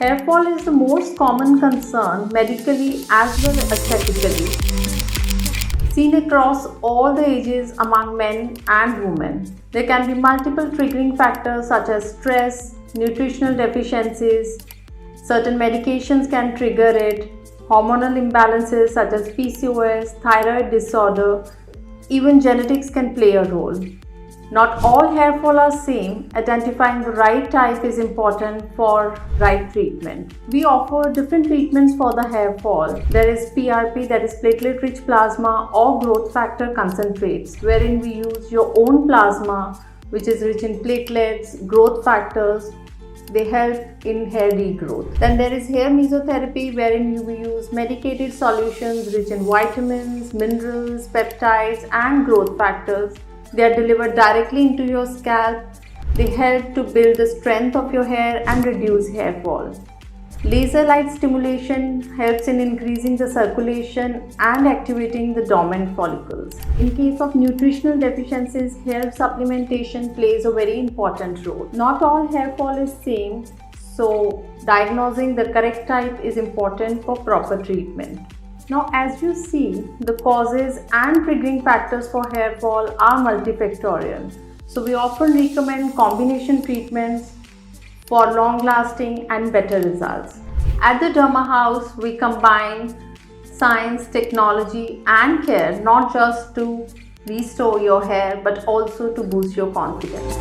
Hair fall is the most common concern medically as well as aesthetically, seen across all the ages among men and women. There can be multiple triggering factors such as stress, nutritional deficiencies, certain medications can trigger it, hormonal imbalances such as PCOS, thyroid disorder, even genetics can play a role. Not all hair fall are same. Identifying the right type is important for right treatment. We offer different treatments for the hair fall. There is PRP, that is platelet-rich plasma, or growth factor concentrates, wherein we use your own plasma, which is rich in platelets, growth factors. They help in hair regrowth. Then there is hair mesotherapy, wherein we use medicated solutions rich in vitamins, minerals, peptides, and growth factors. They are delivered directly into your scalp. They help to build the strength of your hair and reduce hair fall. Laser light stimulation helps in increasing the circulation and activating the dormant follicles. In case of nutritional deficiencies, hair supplementation plays a very important role. Not all hair fall is same, so diagnosing the correct type is important for proper treatment. Now, as you see, the causes and triggering factors for hair fall are multifactorial. So we often recommend combination treatments for long-lasting and better results. At the Derma House, we combine science, technology, and care, not just to restore your hair, but also to boost your confidence.